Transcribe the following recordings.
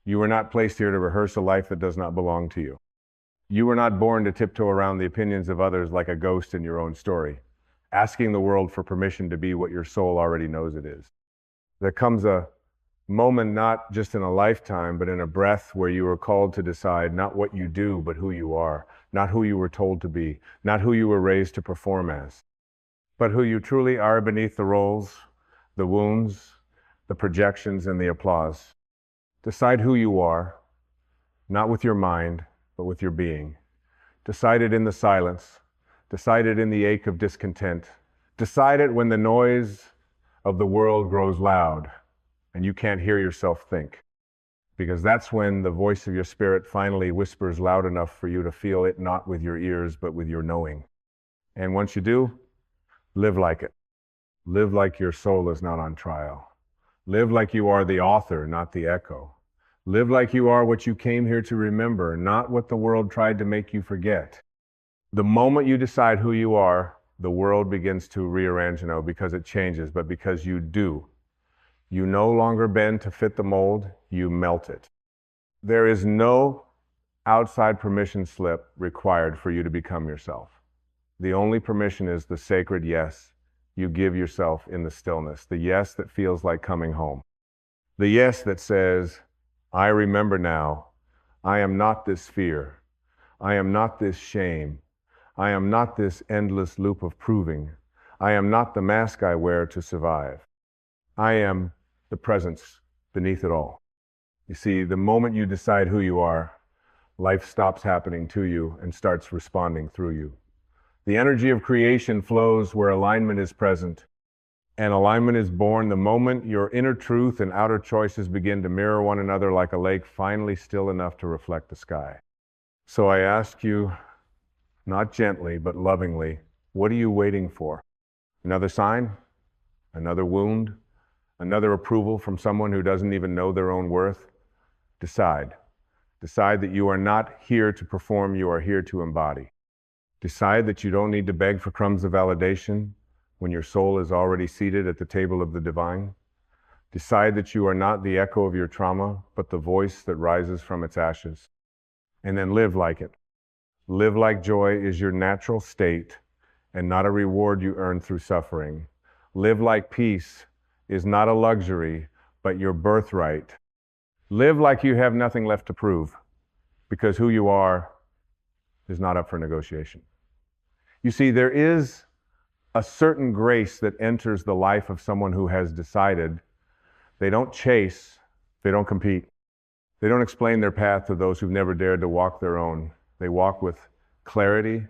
You were not placed here to rehearse a life that does not belong to you. You were not born to tiptoe around the opinions of others like a ghost in your own story, asking the world for permission to be what your soul already knows it is. There comes a moment, not just in a lifetime, but in a breath where you are called to decide not what you do, but who you are, not who you were told to be, not who you were raised to perform as, but who you truly are beneath the roles, the wounds, the projections, and the applause. Decide who you are, not with your mind, but with your being. Decide it in the silence. Decide it in the ache of discontent. Decide it when the noise of the world grows loud and you can't hear yourself think. Because that's when the voice of your spirit finally whispers loud enough for you to feel it not with your ears, but with your knowing. And once you do, live like it. Live like your soul is not on trial. Live like you are the author, not the echo. Live like you are what you came here to remember, not what the world tried to make you forget. The moment you decide who you are, the world begins to rearrange, because it changes, but because you do. You no longer bend to fit the mold, you melt it. There is no outside permission slip required for you to become yourself. The only permission is the sacred yes you give yourself in the stillness, the yes that feels like coming home. The yes that says, I remember now, I am not this fear. I am not this shame. I am not this endless loop of proving. I am not the mask I wear to survive. I am the presence beneath it all. You see, the moment you decide who you are, life stops happening to you and starts responding through you. The energy of creation flows where alignment is present, and alignment is born the moment your inner truth and outer choices begin to mirror one another like a lake finally still enough to reflect the sky. So I ask you, not gently, but lovingly, what are you waiting for? Another sign? Another wound? Another approval from someone who doesn't even know their own worth? Decide. Decide that you are not here to perform, you are here to embody. Decide that you don't need to beg for crumbs of validation when your soul is already seated at the table of the divine. Decide that you are not the echo of your trauma, but the voice that rises from its ashes. And then live like it. Live like joy is your natural state and not a reward you earn through suffering. Live like peace is not a luxury, but your birthright. Live like you have nothing left to prove, because who you are is not up for negotiation. You see, there is a certain grace that enters the life of someone who has decided. They don't chase, they don't compete. They don't explain their path to those who've never dared to walk their own. They walk with clarity,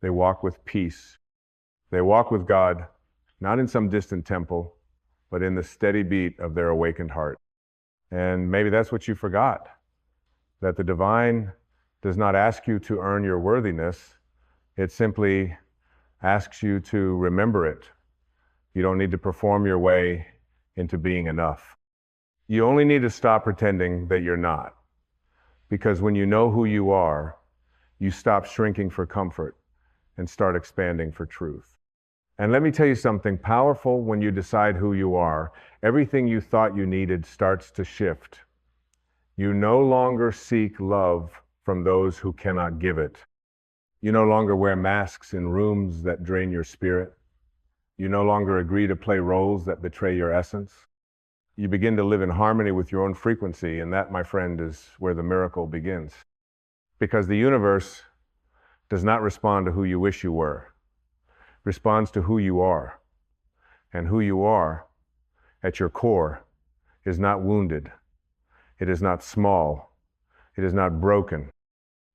they walk with peace. They walk with God, not in some distant temple, but in the steady beat of their awakened heart. And maybe that's what you forgot, that the divine does not ask you to earn your worthiness. It simply asks you to remember it. You don't need to perform your way into being enough. You only need to stop pretending that you're not. Because when you know who you are, you stop shrinking for comfort and start expanding for truth. And let me tell you something powerful. When you decide who you are, everything you thought you needed starts to shift. You no longer seek love from those who cannot give it. You no longer wear masks in rooms that drain your spirit. You no longer agree to play roles that betray your essence. You begin to live in harmony with your own frequency, and that, my friend, is where the miracle begins. Because the universe does not respond to who you wish you were. It responds to who you are. And who you are, at your core, is not wounded. It is not small. It is not broken.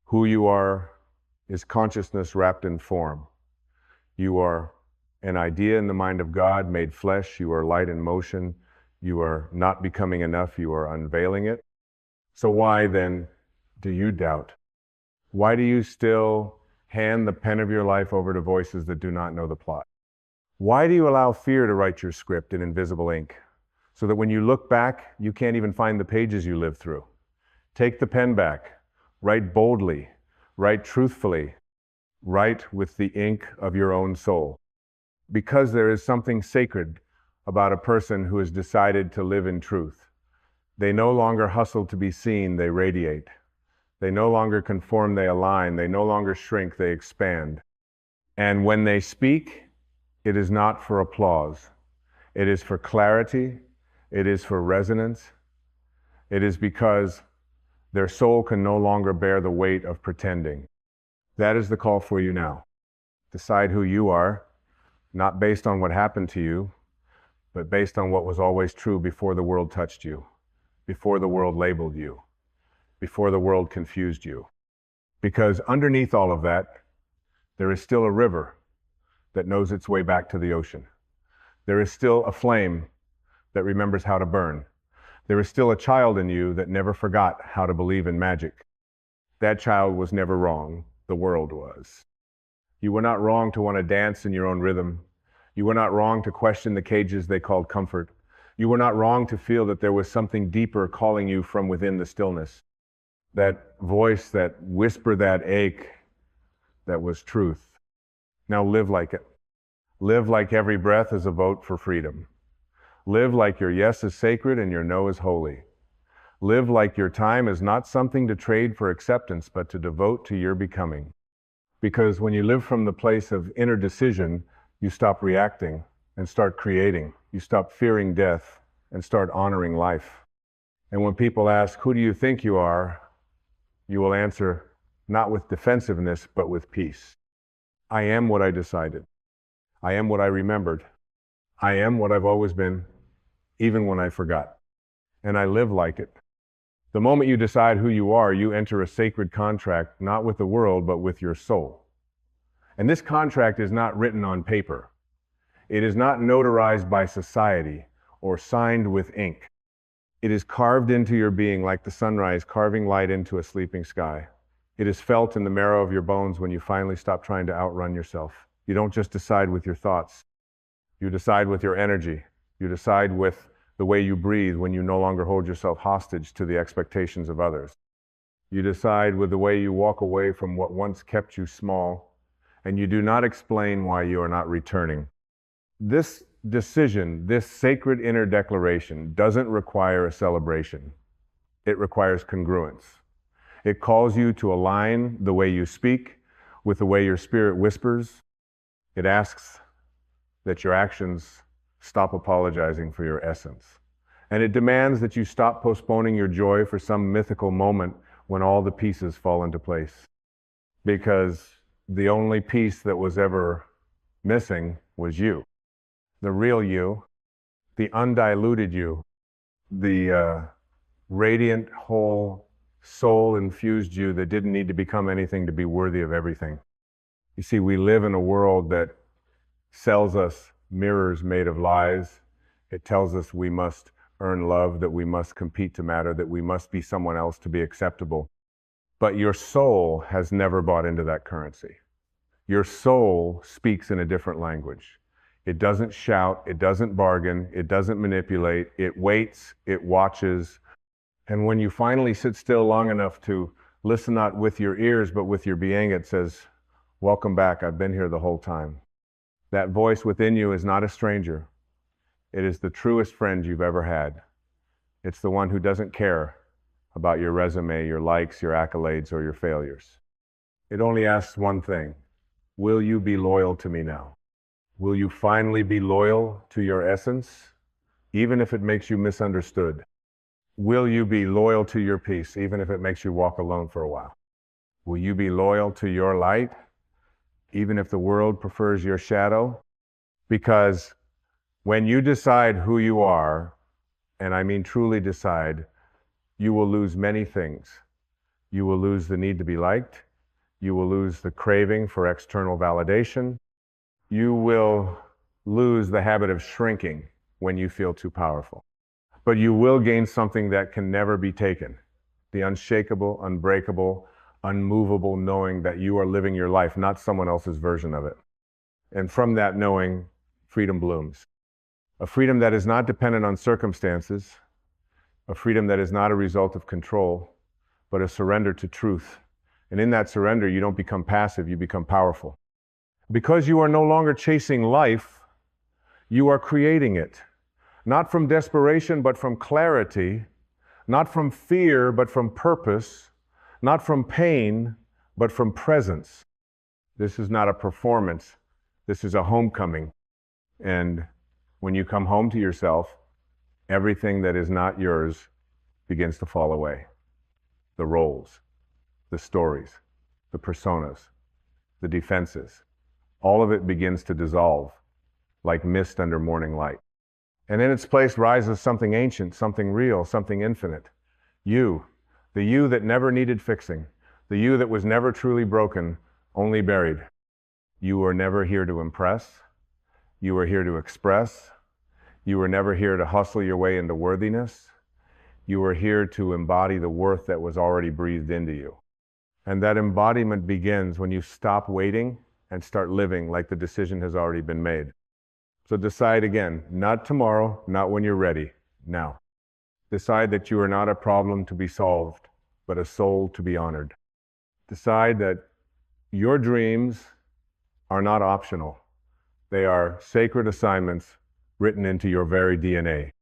Who you are is consciousness wrapped in form. You are an idea in the mind of God made flesh. You are light in motion. You are not becoming enough. You are unveiling it. So why then do you doubt? Why do you still hand the pen of your life over to voices that do not know the plot? Why do you allow fear to write your script in invisible ink so that when you look back, you can't even find the pages you lived through? Take the pen back. Write boldly. Write truthfully. Write with the ink of your own soul. Because there is something sacred about a person who has decided to live in truth. They no longer hustle to be seen, they radiate. They no longer conform, they align. They no longer shrink, they expand. And when they speak, it is not for applause. It is for clarity. It is for resonance. It is because their soul can no longer bear the weight of pretending. That is the call for you now. Decide who you are, not based on what happened to you, but based on what was always true before the world touched you, before the world labeled you, before the world confused you. Because underneath all of that, there is still a river that knows its way back to the ocean. There is still a flame that remembers how to burn. There is still a child in you that never forgot how to believe in magic. That child was never wrong. The world was. You were not wrong to want to dance in your own rhythm. You were not wrong to question the cages they called comfort. You were not wrong to feel that there was something deeper calling you from within the stillness. That voice, that whisper, that ache, that was truth. Now live like it. Live like every breath is a vote for freedom. Live like your yes is sacred and your no is holy. Live like your time is not something to trade for acceptance, but to devote to your becoming. Because when you live from the place of inner decision, you stop reacting and start creating. You stop fearing death and start honoring life. And when people ask, who do you think you are? You will answer, not with defensiveness, but with peace. I am what I decided. I am what I remembered. I am what I've always been, even when I forgot. And I live like it. The moment you decide who you are, you enter a sacred contract, not with the world, but with your soul. And this contract is not written on paper. It is not notarized by society or signed with ink. It is carved into your being like the sunrise carving light into a sleeping sky. It is felt in the marrow of your bones when you finally stop trying to outrun yourself. You don't just decide with your thoughts. You decide with your energy. You decide with the way you breathe when you no longer hold yourself hostage to the expectations of others. You decide with the way you walk away from what once kept you small, and you do not explain why you are not returning. This decision, this sacred inner declaration, doesn't require a celebration. It requires congruence. It calls you to align the way you speak with the way your spirit whispers. It asks that your actions stop apologizing for your essence. And it demands that you stop postponing your joy for some mythical moment when all the pieces fall into place. Because the only piece that was ever missing was you. The real you, the undiluted you, the radiant, whole, soul-infused you that didn't need to become anything to be worthy of everything. You see, we live in a world that sells us mirrors made of lies. It tells us we must earn love, that we must compete to matter, that we must be someone else to be acceptable. But your soul has never bought into that currency. Your soul speaks in a different language. It doesn't shout, it doesn't bargain, it doesn't manipulate, it waits, it watches. And when you finally sit still long enough to listen not with your ears, but with your being, it says, welcome back, I've been here the whole time. That voice within you is not a stranger. It is the truest friend you've ever had. It's the one who doesn't care about your resume, your likes, your accolades, or your failures. It only asks one thing. Will you be loyal to me now? Will you finally be loyal to your essence, even if it makes you misunderstood? Will you be loyal to your peace, even if it makes you walk alone for a while? Will you be loyal to your light, even if the world prefers your shadow? Because when you decide who you are, and I mean truly decide, you will lose many things. You will lose the need to be liked. You will lose the craving for external validation. You will lose the habit of shrinking when you feel too powerful. But you will gain something that can never be taken. The unshakable, unbreakable, unmovable knowing that you are living your life, not someone else's version of it. And from that knowing, freedom blooms. A freedom that is not dependent on circumstances, a freedom that is not a result of control, but a surrender to truth. And in that surrender, you don't become passive, you become powerful. Because you are no longer chasing life, you are creating it. Not from desperation, but from clarity, Not from fear, but from purpose. Not from pain, but from presence. This is not a performance. This is a homecoming. And when you come home to yourself, everything that is not yours begins to fall away. The roles, the stories, the personas, the defenses, all of it begins to dissolve like mist under morning light. And in its place rises something ancient, something real, something infinite. You, the you that never needed fixing, the you that was never truly broken, only buried. You were never here to impress. You were here to express. You were never here to hustle your way into worthiness. You were here to embody the worth that was already breathed into you. And that embodiment begins when you stop waiting and start living like the decision has already been made. So decide again, not tomorrow, not when you're ready, now. Decide that you are not a problem to be solved, but a soul to be honored. Decide that your dreams are not optional. They are sacred assignments written into your very DNA.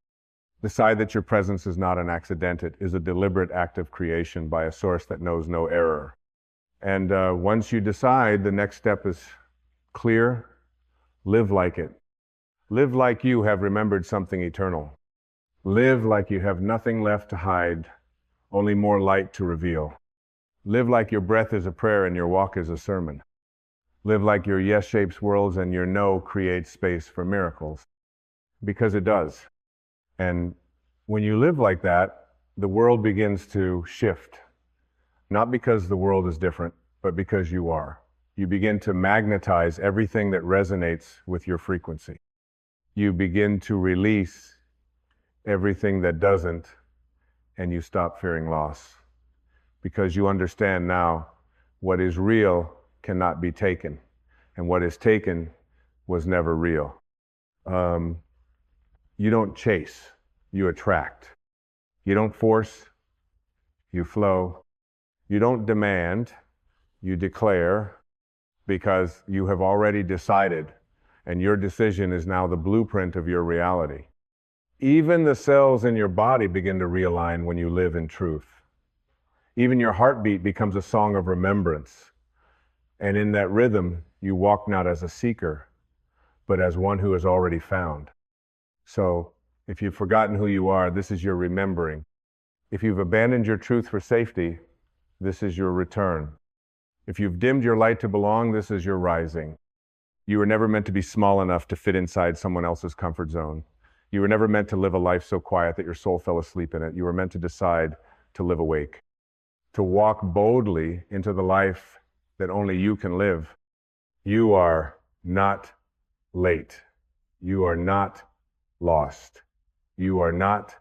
Decide that your presence is not an accident. It is a deliberate act of creation by a source that knows no error. And once you decide, the next step is clear. Live like it. Live like you have remembered something eternal. Live like you have nothing left to hide, only more light to reveal. Live like your breath is a prayer and your walk is a sermon. Live like your yes shapes worlds and your no creates space for miracles. Because it does. And when you live like that, the world begins to shift. Not because the world is different, but because you are. You begin to magnetize everything that resonates with your frequency. You begin to release everything that doesn't, and you stop fearing loss. Because you understand now what is real cannot be taken, and what is taken was never real. You don't chase, you attract. You don't force, you flow. You don't demand, you declare, because you have already decided, and your decision is now the blueprint of your reality. Even the cells in your body begin to realign when you live in truth. Even your heartbeat becomes a song of remembrance. And in that rhythm, you walk not as a seeker, but as one who is already found. So if you've forgotten who you are, this is your remembering. If you've abandoned your truth for safety, this is your return. If you've dimmed your light to belong, this is your rising. You were never meant to be small enough to fit inside someone else's comfort zone. You were never meant to live a life so quiet that your soul fell asleep in it. You were meant to decide to live awake, to walk boldly into the life that only you can live. You are not late. You are not lost. You are not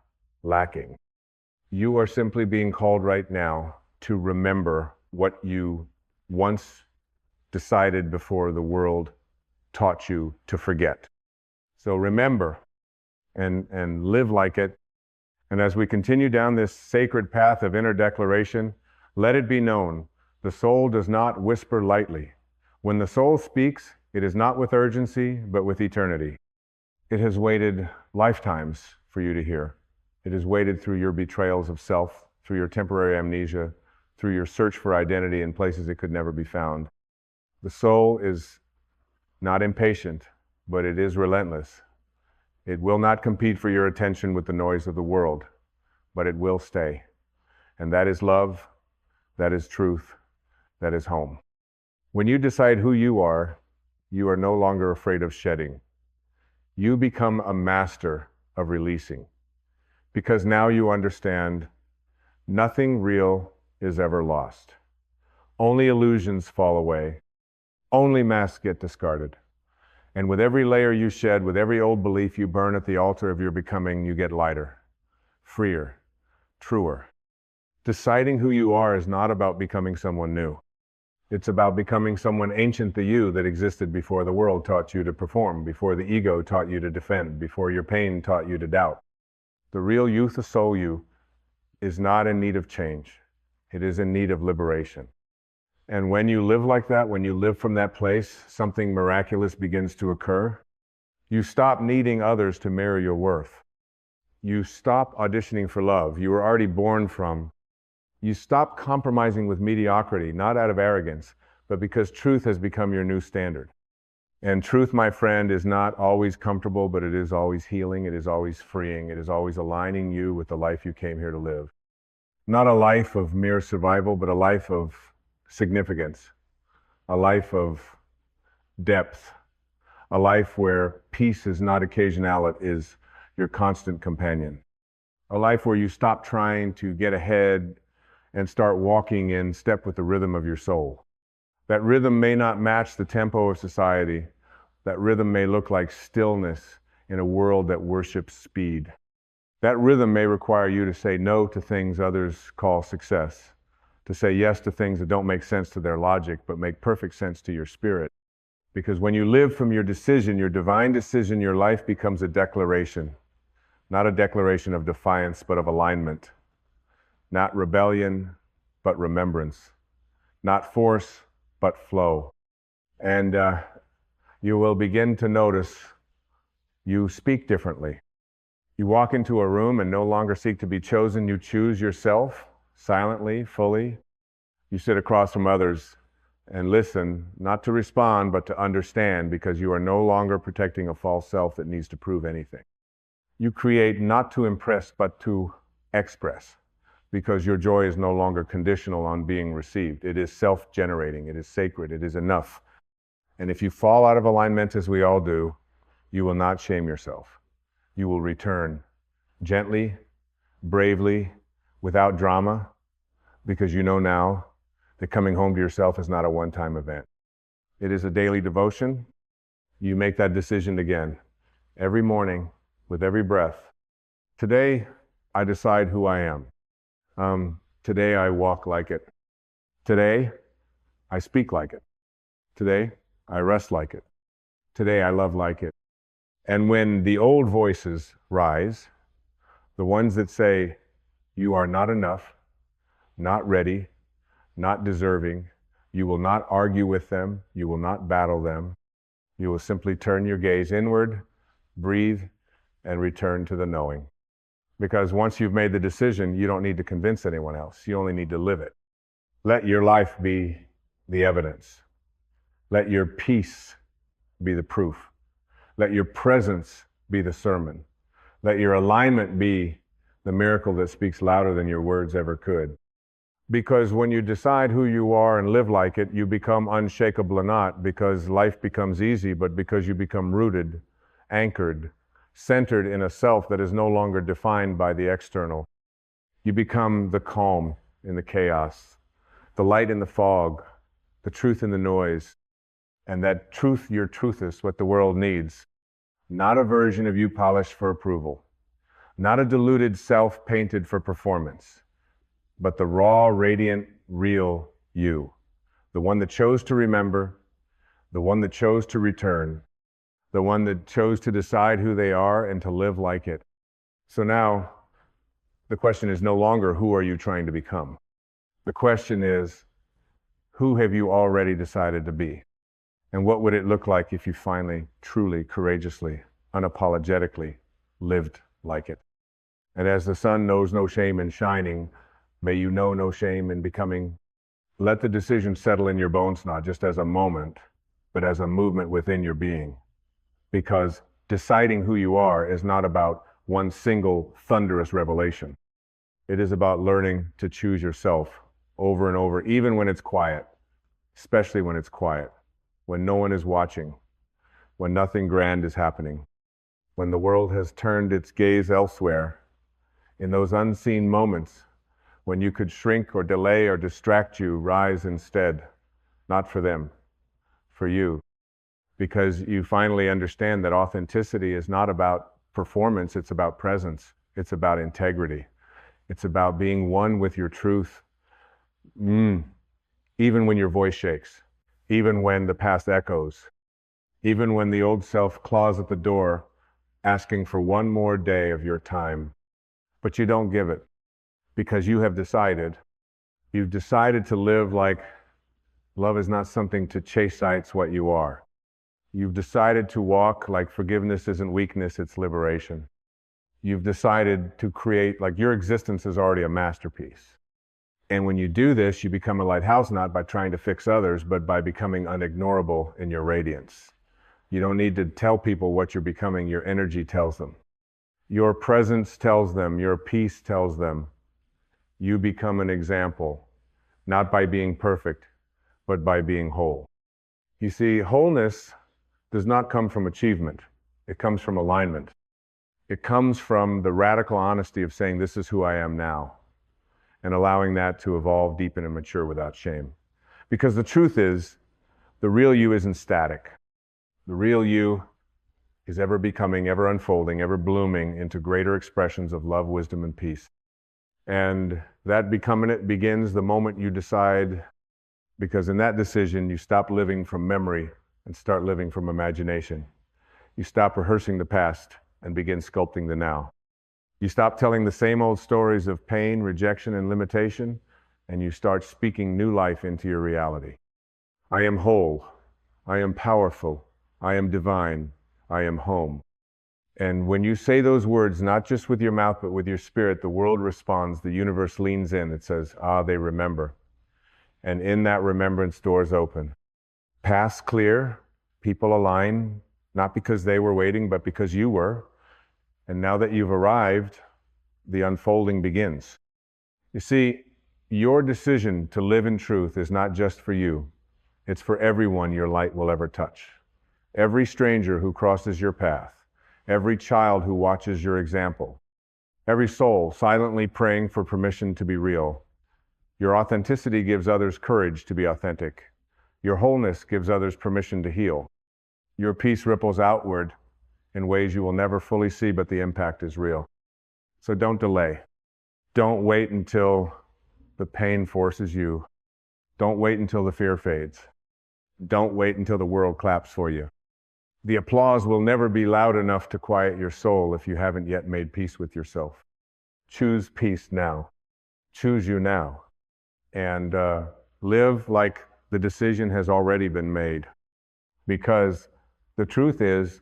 lacking. You are simply being called right now to remember what you once decided before the world taught you to forget. So remember and live like it. And as we continue down this sacred path of inner declaration, let it be known, the soul does not whisper lightly. When the soul speaks, it is not with urgency, but with eternity. It has waited lifetimes for you to hear. It has waited through your betrayals of self, through your temporary amnesia, through your search for identity in places it could never be found. The soul is not impatient, but it is relentless. It will not compete for your attention with the noise of the world, but it will stay. And that is love, that is truth, that is home. When you decide who you are no longer afraid of shedding. You become a master of releasing, because now you understand nothing real is ever lost. Only illusions fall away. Only masks get discarded. And with every layer you shed, with every old belief you burn at the altar of your becoming, you get lighter, freer, truer. Deciding who you are is not about becoming someone new. It's about becoming someone ancient to you that existed before the world taught you to perform, before the ego taught you to defend, before your pain taught you to doubt. The real youth of soul you is not in need of change. It is in need of liberation. And when you live like that, when you live from that place, something miraculous begins to occur. You stop needing others to mirror your worth. You stop auditioning for love. You were already born from. You stop compromising with mediocrity, not out of arrogance, but because truth has become your new standard. And truth, my friend, is not always comfortable, but it is always healing. It is always freeing. It is always aligning you with the life you came here to live. Not a life of mere survival, but a life of significance, a life of depth, a life where peace is not occasional, it is your constant companion. A life where you stop trying to get ahead and start walking in step with the rhythm of your soul. That rhythm may not match the tempo of society. That rhythm may look like stillness in a world that worships speed. That rhythm may require you to say no to things others call success, to say yes to things that don't make sense to their logic, but make perfect sense to your spirit. Because when you live from your decision, your divine decision, your life becomes a declaration. Not a declaration of defiance, but of alignment. Not rebellion, but remembrance. Not force, but flow. And you will begin to notice you speak differently. You walk into a room and no longer seek to be chosen. You choose yourself silently, fully. You sit across from others and listen, not to respond, but to understand, because you are no longer protecting a false self that needs to prove anything. You create not to impress, but to express, because your joy is no longer conditional on being received. It is self-generating. It is sacred. It is enough. And if you fall out of alignment, as we all do, you will not shame yourself. You will return gently, bravely, without drama, because you know now that coming home to yourself is not a one-time event. It is a daily devotion. You make that decision again, every morning, with every breath. Today, I decide who I am. Today, I walk like it. Today, I speak like it. Today, I rest like it. Today, I love like it. And when the old voices rise, the ones that say, you are not enough, not ready, not deserving, you will not argue with them, you will not battle them. You will simply turn your gaze inward, breathe, and return to the knowing. Because once you've made the decision, you don't need to convince anyone else. You only need to live it. Let your life be the evidence. Let your peace be the proof. Let your presence be the sermon. Let your alignment be the miracle that speaks louder than your words ever could. Because when you decide who you are and live like it, you become unshakable, not because life becomes easy, but because you become rooted, anchored, centered in a self that is no longer defined by the external. You become the calm in the chaos, the light in the fog, the truth in the noise. And that truth, your truth, is what the world needs. Not a version of you polished for approval. Not a diluted self painted for performance. But the raw, radiant, real you. The one that chose to remember, the one that chose to return, the one that chose to decide who they are and to live like it. So now, the question is no longer who are you trying to become? The question is, who have you already decided to be? And what would it look like if you finally, truly, courageously, unapologetically lived like it? And as the sun knows no shame in shining, may you know no shame in becoming. Let the decision settle in your bones, not just as a moment, but as a movement within your being. Because deciding who you are is not about one single thunderous revelation. It is about learning to choose yourself over and over, even when it's quiet, especially when it's quiet, when no one is watching, when nothing grand is happening, when the world has turned its gaze elsewhere. In those unseen moments, when you could shrink or delay or distract you, rise instead, not for them, for you. Because you finally understand that authenticity is not about performance, it's about presence, it's about integrity, it's about being one with your truth, even when your voice shakes, even when the past echoes, even when the old self claws at the door, asking for one more day of your time. But you don't give it, because you've decided to live like love is not something to chase, it's what you are. You've decided to walk like forgiveness isn't weakness, it's liberation. You've decided to create, like your existence is already a masterpiece. And when you do this, you become a lighthouse not by trying to fix others, but by becoming unignorable in your radiance. You don't need to tell people what you're becoming. Your energy tells them. Your presence tells them. Your peace tells them. You become an example, not by being perfect, but by being whole. You see, wholeness does not come from achievement. It comes from alignment. It comes from the radical honesty of saying, this is who I am now, and allowing that to evolve, deepen, and mature without shame. Because the truth is, the real you isn't static. The real you is ever becoming, ever unfolding, ever blooming into greater expressions of love, wisdom, and peace. And that becoming it begins the moment you decide, because in that decision, you stop living from memory and start living from imagination. You stop rehearsing the past and begin sculpting the now. You stop telling the same old stories of pain, rejection, and limitation, and you start speaking new life into your reality. I am whole. I am powerful. I am divine. I am home. And when you say those words, not just with your mouth, but with your spirit, the world responds, the universe leans in, it says, they remember. And in that remembrance, doors open. Paths clear, people align, not because they were waiting, but because you were. And now that you've arrived, the unfolding begins. You see, your decision to live in truth is not just for you. It's for everyone your light will ever touch. Every stranger who crosses your path, every child who watches your example, every soul silently praying for permission to be real. Your authenticity gives others courage to be authentic. Your wholeness gives others permission to heal. Your peace ripples outward in ways you will never fully see, but the impact is real. So don't delay. Don't wait until the pain forces you. Don't wait until the fear fades. Don't wait until the world claps for you. The applause will never be loud enough to quiet your soul if you haven't yet made peace with yourself. Choose peace now. Choose you now. And live like the decision has already been made. Because the truth is,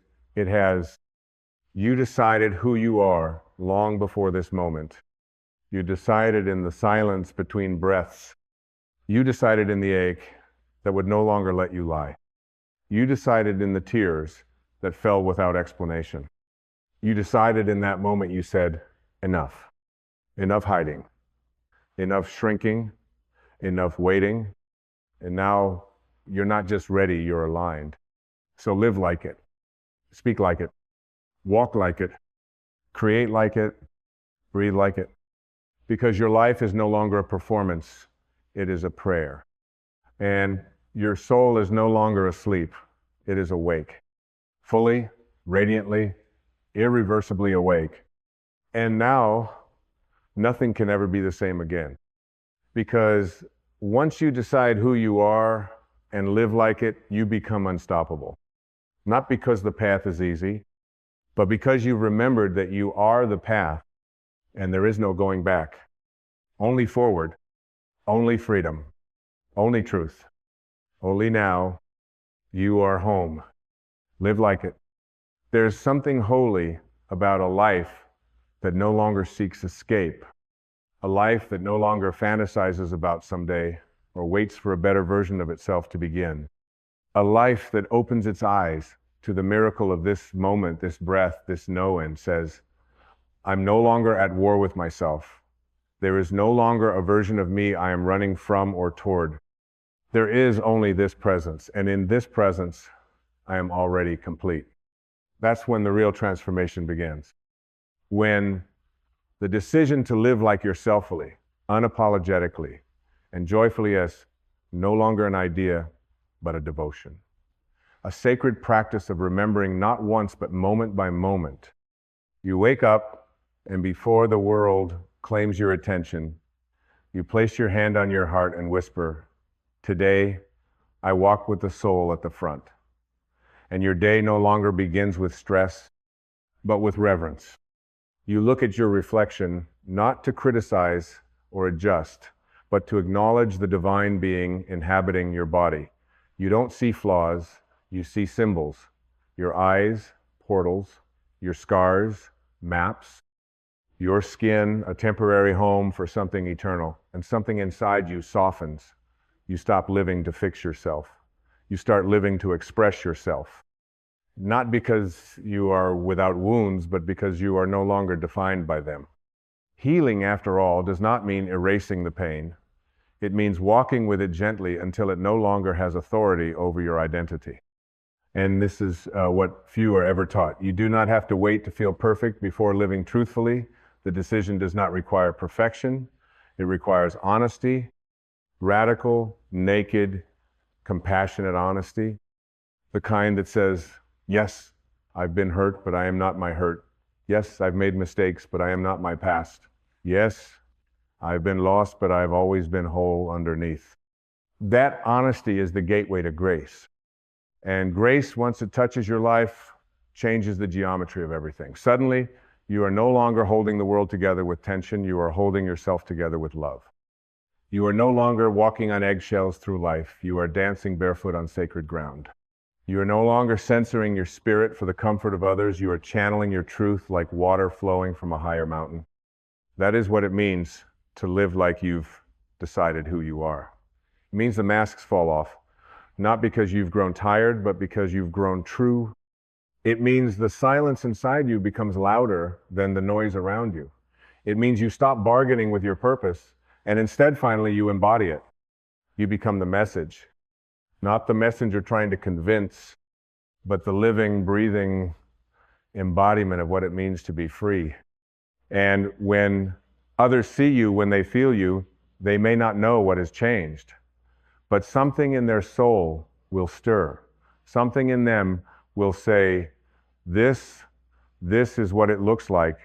you decided who you are long before this moment. You decided in the silence between breaths. You decided in the ache that would no longer let you lie. You decided in the tears that fell without explanation. You decided in that moment, you said, enough. Enough hiding. Enough shrinking. Enough waiting. And now you're not just ready, you're aligned. So live like it. Speak like it. Walk like it. Create like it. Breathe like it. Because your life is no longer a performance. It is a prayer. And your soul is no longer asleep. It is awake. Fully, radiantly, irreversibly awake. And now, nothing can ever be the same again. Because once you decide who you are and live like it, you become unstoppable. Not because the path is easy, but because you remembered that you are the path and there is no going back. Only forward, only freedom, only truth. Only now, you are home. Live like it. There's something holy about a life that no longer seeks escape, a life that no longer fantasizes about someday or waits for a better version of itself to begin, a life that opens its eyes to the miracle of this moment, this breath, this know, and says, I'm no longer at war with myself. There is no longer a version of me I am running from or toward. There is only this presence, and in this presence, I am already complete. That's when the real transformation begins. When the decision to live like yourselfully, unapologetically, and joyfully is no longer an idea, but a devotion. A sacred practice of remembering not once, but moment by moment. You wake up, and before the world claims your attention, you place your hand on your heart and whisper, today, I walk with the soul at the front. And your day no longer begins with stress, but with reverence. You look at your reflection, not to criticize or adjust, but to acknowledge the divine being inhabiting your body. You don't see flaws, you see symbols. Your eyes, portals, your scars, maps, Your skin, a temporary home for something eternal, and something inside you softens. You stop living to fix yourself. You start living to express yourself. Not because you are without wounds, but because you are no longer defined by them. Healing, after all, does not mean erasing the pain. It means walking with it gently until it no longer has authority over your identity. And this is what few are ever taught. You do not have to wait to feel perfect before living truthfully. The decision does not require perfection. It requires honesty, radical, naked, compassionate honesty. The kind that says, yes, I've been hurt, but I am not my hurt. Yes, I've made mistakes, but I am not my past. Yes, I've been lost, but I've always been whole underneath. That honesty is the gateway to grace. And grace, once it touches your life, changes the geometry of everything. Suddenly, you are no longer holding the world together with tension. You are holding yourself together with love. You are no longer walking on eggshells through life. You are dancing barefoot on sacred ground. You are no longer censoring your spirit for the comfort of others. You are channeling your truth like water flowing from a higher mountain. That is what it means to live like you've decided who you are. It means the masks fall off, not because you've grown tired, but because you've grown true. It means the silence inside you becomes louder than the noise around you. It means you stop bargaining with your purpose, and instead, finally, you embody it. You become the message, not the messenger trying to convince, but the living, breathing embodiment of what it means to be free. And when others see you, when they feel you, they may not know what has changed, but something in their soul will stir. Something in them will say, this is what it looks like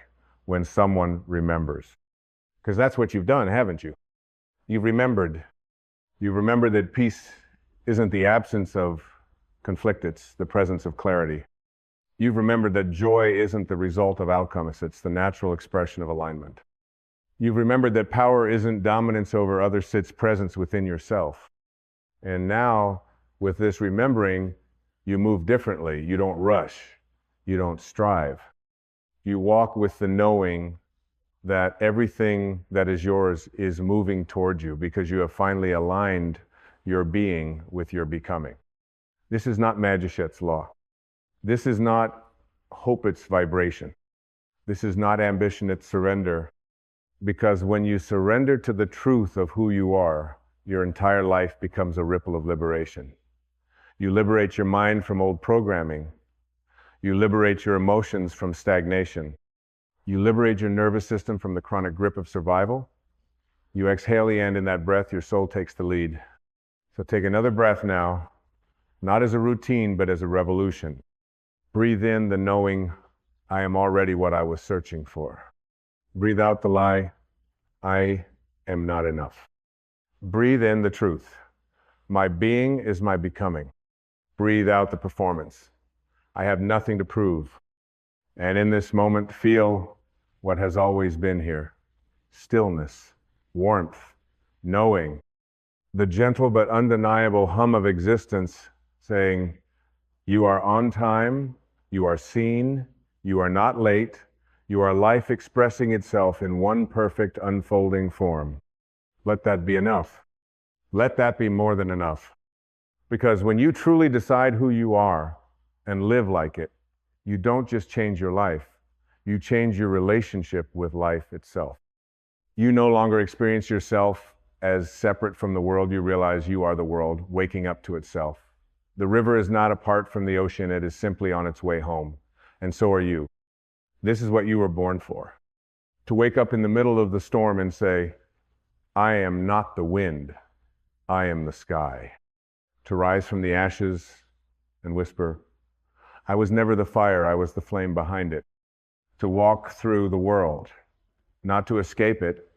when someone remembers. Because that's what you've done, haven't you? You've remembered. You've remembered that peace isn't the absence of conflict, it's the presence of clarity. You've remembered that joy isn't the result of outcomes, it's the natural expression of alignment. You've remembered that power isn't dominance over others, it's presence within yourself. And now, with this remembering, you move differently. You don't rush. You don't strive. You walk with the knowing that everything that is yours is moving toward you because you have finally aligned your being with your becoming. This is not Magichette's law. This is not hope, it's vibration. This is not ambition, it's surrender. Because when you surrender to the truth of who you are, your entire life becomes a ripple of liberation. You liberate your mind from old programming. You liberate your emotions from stagnation. You liberate your nervous system from the chronic grip of survival. You exhale the end in that breath, your soul takes the lead. So take another breath now, not as a routine, but as a revolution. Breathe in the knowing, I am already what I was searching for. Breathe out the lie, I am not enough. Breathe in the truth. My being is my becoming. Breathe out the performance. I have nothing to prove. And in this moment, feel what has always been here. Stillness, warmth, knowing, the gentle but undeniable hum of existence saying, you are on time, you are seen, you are not late, you are life expressing itself in one perfect unfolding form. Let that be enough. Let that be more than enough. Because when you truly decide who you are and live like it, you don't just change your life, you change your relationship with life itself. You no longer experience yourself as separate from the world. You realize you are the world, waking up to itself. The river is not apart from the ocean, it is simply on its way home. And so are you. This is what you were born for. To wake up in the middle of the storm and say, I am not the wind, I am the sky. To rise from the ashes and whisper, I was never the fire, I was the flame behind it. To walk through the world, not to escape it,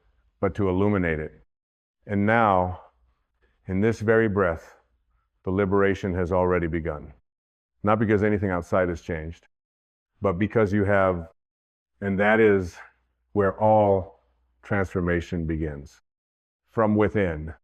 but to illuminate it. And now, in this very breath, the liberation has already begun. Not because anything outside has changed, but because you have, and that is where all transformation begins. From within.